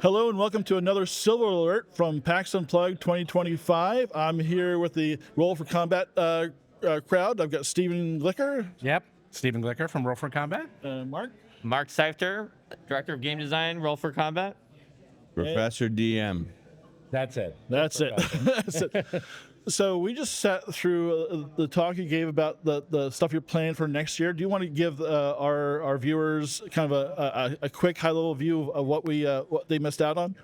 Hello and welcome to another Silver Alert from PAX Unplugged 2025. I'm here with the Roll for Combat crowd. I've got Steven Glicker. Yep, Steven Glicker from Roll for Combat. Mark Scyther, Director of Game Design, Roll for Combat. Professor DM. That's it. That's it. That's it. So we just sat through the talk you gave about the stuff you're planning for next year. Do you want to give our viewers kind of a quick high-level view of what they missed out on?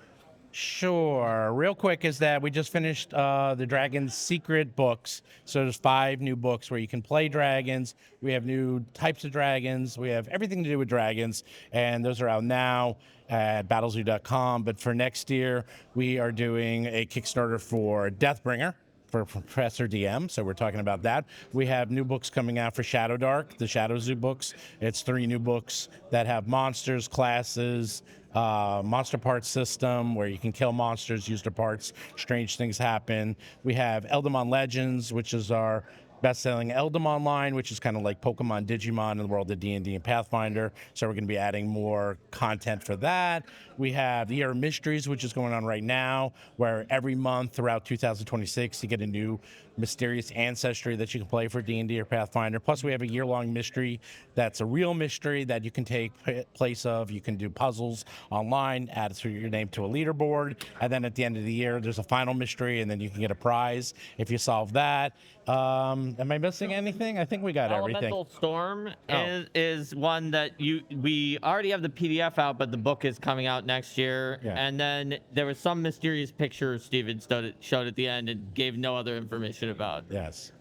Sure. Real quick is that we just finished the Dragon's Secret books. So there's 5 new books where you can play dragons. We have new types of dragons. We have everything to do with dragons, and those are out now at battlezoo.com. But for next year, we are doing a Kickstarter for Deathbringer for Professor DM, so we're talking about that. We have new books coming out for Shadowdark, the Shadowzoo books. It's 3 new books that have monsters, classes, monster parts system where you can kill monsters, use their parts, strange things happen. We have Eldamon Legends, which is our best-selling Eldamon line, which is kind of like Pokemon, Digimon in the world of D&D and Pathfinder. So we're going to be adding more content for that. We have the Year of Mysteries, which is going on right now, where every month throughout 2026, you get a new mysterious ancestry that you can play for D&D or Pathfinder. Plus, we have a year-long mystery that's a real mystery that you can take place of. You can do puzzles online, add your name to a leaderboard, and then at the end of the year, there's a final mystery, and then you can get a prize if you solve that. Am I missing anything? I think we got everything. Elemental Storm is one that we already have the PDF out, but the book is coming out next year. Yeah. And then there was some mysterious picture Steven showed at the end and gave no other information about. Yes.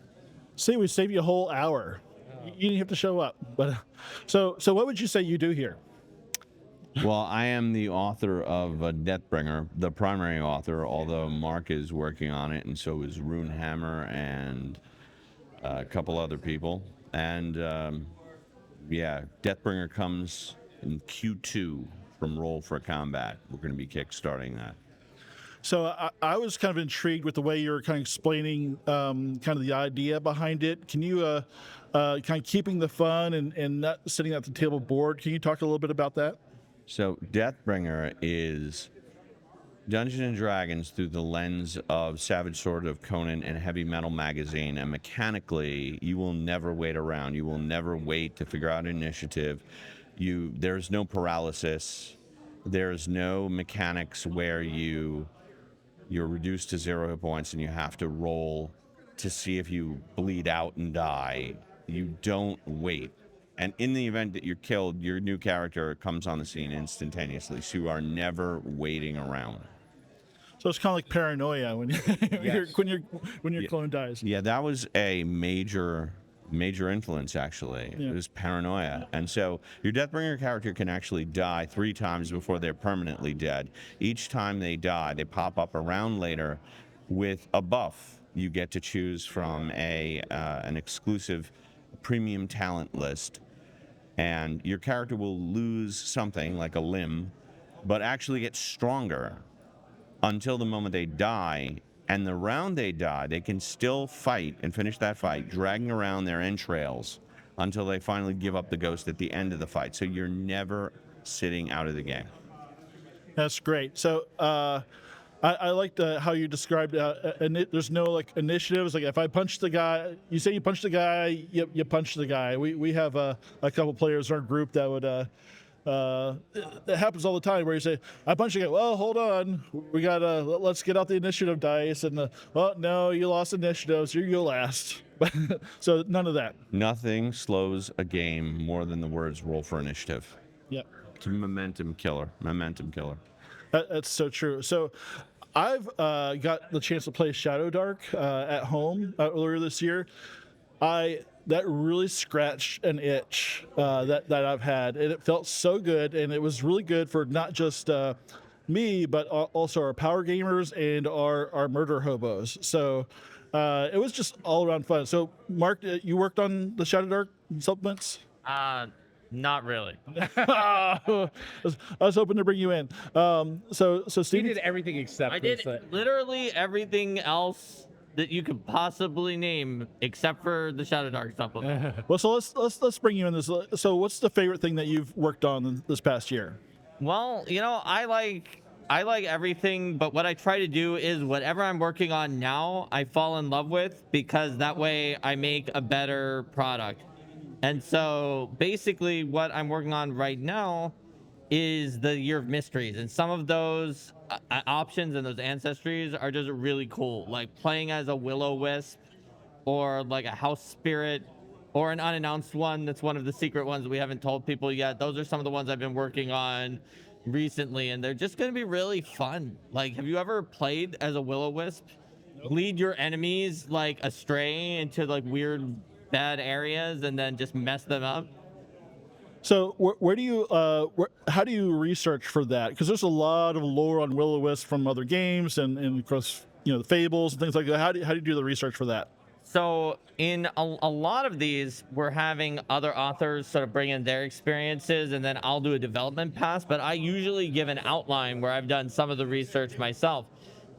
See, we saved you a whole hour. You didn't have to show up. But so what would you say you do here? Well, I am the author of Deathbringer, the primary author, although Mark is working on it, and so is Runehammer and a couple other people. And Deathbringer comes in Q2 from Roll for Combat. We're going to be kickstarting that. So I was kind of intrigued with the way you're kind of explaining kind of the idea behind it. Can you kind of keeping the fun and not sitting at the table bored? Can you talk a little bit about that? So Deathbringer is Dungeons & Dragons through the lens of Savage Sword of Conan and Heavy Metal Magazine. And mechanically, you will never wait around. You will never wait to figure out initiative. There's no paralysis. There's no mechanics where you're reduced to 0 hit points and you have to roll to see if you bleed out and die. You don't wait. And in the event that you're killed, your new character comes on the scene instantaneously. So you are never waiting around. So it's kind of like paranoia when Yes. when your clone dies. Yeah, that was a major influence, actually. Yeah. It was paranoia. And so your Deathbringer character can actually die 3 times before they're permanently dead. Each time they die, they pop up around later with a buff. You get to choose from an exclusive premium talent list. And your character will lose something like a limb, but actually get stronger until the moment they die. And the round they die, they can still fight and finish that fight, dragging around their entrails until they finally give up the ghost at the end of the fight. So you're never sitting out of the game. That's great. So I liked how you described there's no like initiatives. Like if I punch the guy, you say you punch the guy, you punch the guy. We have a couple players in our group that would it happens all the time where you say I punch the guy. Well, hold on, we gotta let's get out the initiative dice and well, no, you lost initiative, so you go last. So none of that. Nothing slows a game more than the words roll for initiative. Yeah. It's a momentum killer. That's so true. So I've got the chance to play Shadowdark at home earlier this year. That really scratched an itch that I've had, and it felt so good, and it was really good for not just me, but also our power gamers and our murder hobos. So it was just all around fun. So Mark, you worked on the Shadowdark supplements? Not really. I was hoping to bring you in. So He Steve did everything except I did this. literally everything else that you could possibly name except for the Shadowdark supplement. Well, so let's bring you in this. So, what's the favorite thing that you've worked on this past year? Well, I like I like everything, but what I try to do is whatever I'm working on now, I fall in love with, because that way I make a better product. And so basically what I'm working on right now is the Year of Mysteries, and some of those options and those ancestries are just really cool, like playing as a will-o-wisp, or like a house spirit, or an unannounced one that's one of the secret ones that we haven't told people yet. Those are some of the ones I've been working on recently, and they're just going to be really fun. Like, have you ever played as a will-o-wisp? Lead your enemies like astray into like weird bad areas and then just mess them up? So where do you how do you research for that? Because there's a lot of lore on Will-O-Wisp from other games and of course, you know, the fables and things like that. How do you do the research for that? So in a lot of these, we're having other authors sort of bring in their experiences, and then I'll do a development pass, but I usually give an outline where I've done some of the research myself.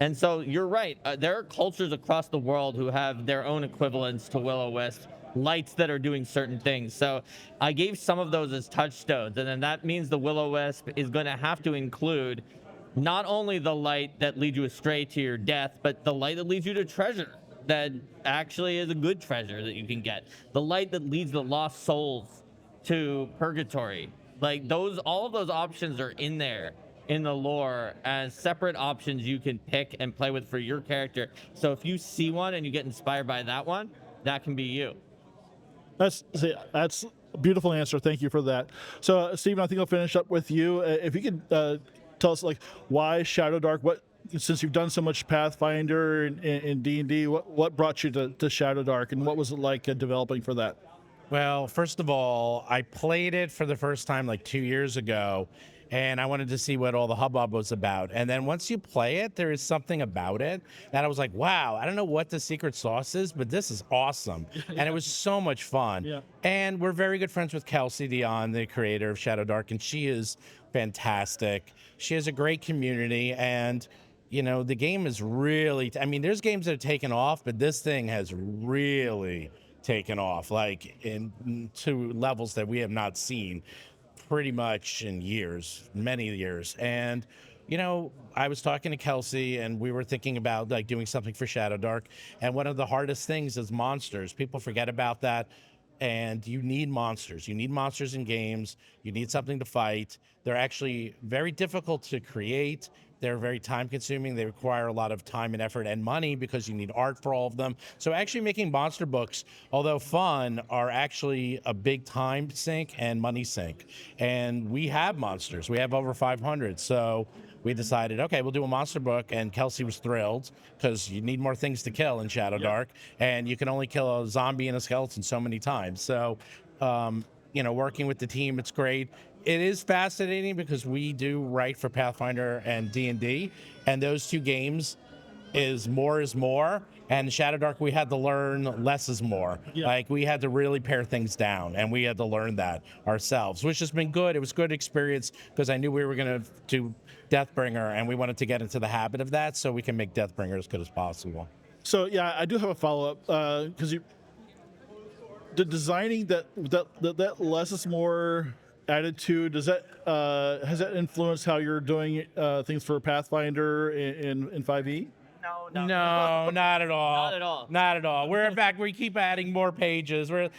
And so you're right. There are cultures across the world who have their own equivalents to Will-O-Wisp, lights that are doing certain things. So I gave some of those as touchstones, and then that means the Will-O-Wisp is going to have to include not only the light that leads you astray to your death, but the light that leads you to treasure, that actually is a good treasure that you can get. The light that leads the lost souls to purgatory. Like those, all of those options are in there in the lore as separate options you can pick and play with for your character. So if you see one and you get inspired by that one, that can be you. That's a beautiful answer. Thank you for that. So, Steven, I think I'll finish up with you. If you could tell us, like, why Shadowdark? What, since you've done so much Pathfinder and D&D, what brought you to Shadowdark, and what was it like developing for that? Well, first of all, I played it for the first time like 2 years ago, and I wanted to see what all the hubbub was about. And then once you play it, there is something about it that I was like, wow, I don't know what the secret sauce is, but this is awesome. And it was so much fun. Yeah. And we're very good friends with Kelsey Dion, the creator of Shadowdark, and she is fantastic. She has a great community, and you know, the game is really, I mean, there's games that have taken off, but this thing has really taken off, like to levels that we have not seen pretty much in years, many years. And, you know, I was talking to Kelsey, and we were thinking about like doing something for Shadowdark. And one of the hardest things is monsters. People forget about that. And you need monsters. You need monsters in games. You need something to fight. They're actually very difficult to create. They're very time consuming. They require a lot of time and effort and money because you need art for all of them. So actually making monster books, although fun, are actually a big time sink and money sink. And we have monsters. We have over 500. So we decided, okay, we'll do a monster book, and Kelsey was thrilled because you need more things to kill in Shadowdark, and you can only kill a zombie and a skeleton so many times. So, you know, working with the team, it's great. It is fascinating because we do write for Pathfinder and D&D, and those two games is more, and Shadowdark we had to learn less is more. Yeah. Like we had to really pare things down, and we had to learn that ourselves, which has been good. It was good experience because I knew we were going to do Deathbringer, and we wanted to get into the habit of that so we can make Deathbringer as good as possible. So yeah, I do have a follow-up because the designing that less is more attitude, does that has that influenced how you're doing things for Pathfinder in 5e? No, not at all. Not at all. Not at all. We're in fact we keep adding more pages. In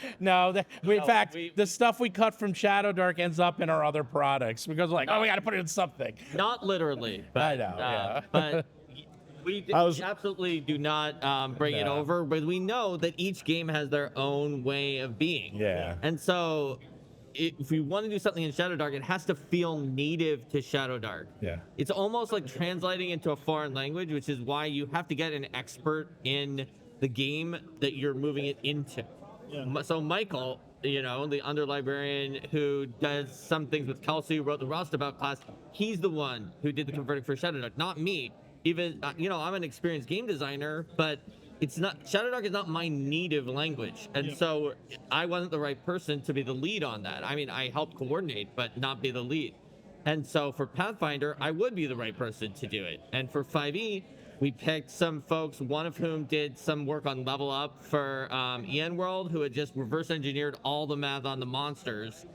fact the stuff we cut from Shadowdark ends up in our other products because like, oh, we got to put it in something. Not literally, but I know, yeah. but we absolutely do not bring it over. But we know that each game has their own way of being. Yeah. And so if we want to do something in Shadowdark, it has to feel native to Shadowdark. Yeah. It's almost like translating into a foreign language, which is why you have to get an expert in the game that you're moving it into. Yeah. So Michael, you know, the underlibrarian who does some things with Kelsey, who wrote the Roustabout class, he's the one who did the converting for Shadowdark, not me. Even, you know, I'm an experienced game designer, but it's not, Shadowdark is not my native language. And so I wasn't the right person to be the lead on that. I mean, I helped coordinate, but not be the lead. And so for Pathfinder, I would be the right person to do it. And for 5e, we picked some folks, one of whom did some work on Level Up for EN World, who had just reverse engineered all the math on the monsters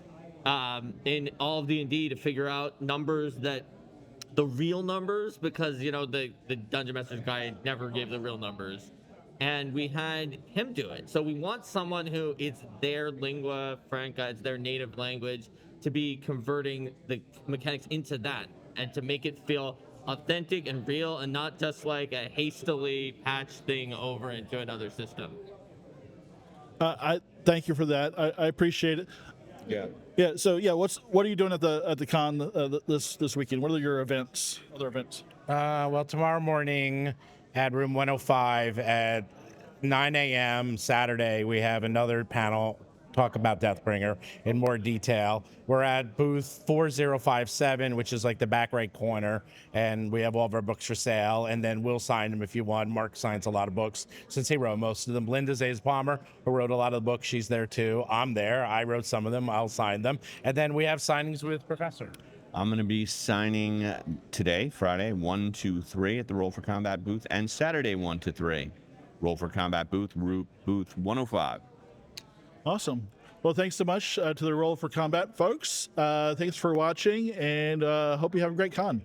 in all of D&D to figure out numbers that the real numbers, because the Dungeon Master's Guide never gave the real numbers, and we had him do it. So we want someone who it's their lingua franca, it's their native language, to be converting the mechanics into that and to make it feel authentic and real and not just like a hastily patched thing over into another system. I thank you for that. I appreciate it. Yeah. Yeah. So yeah, what are you doing at the con this weekend? What are your events? Other events? Well, tomorrow morning at room 105 at 9 a.m. Saturday, we have another panel talk about Deathbringer in more detail. We're at booth 4057, which is like the back right corner, and we have all of our books for sale, and then we'll sign them if you want. Mark signs a lot of books since he wrote most of them. Linda Zays Palmer, who wrote a lot of the books, she's there too. I'm there. I wrote some of them. I'll sign them. And then we have signings with Professor. I'm going to be signing today, Friday, 1 to 3 at the Roll for Combat booth, and Saturday, 1 to 3. Roll for Combat booth 105. Awesome. Well, thanks so much to the Roll for Combat folks. Thanks for watching, and hope you have a great con.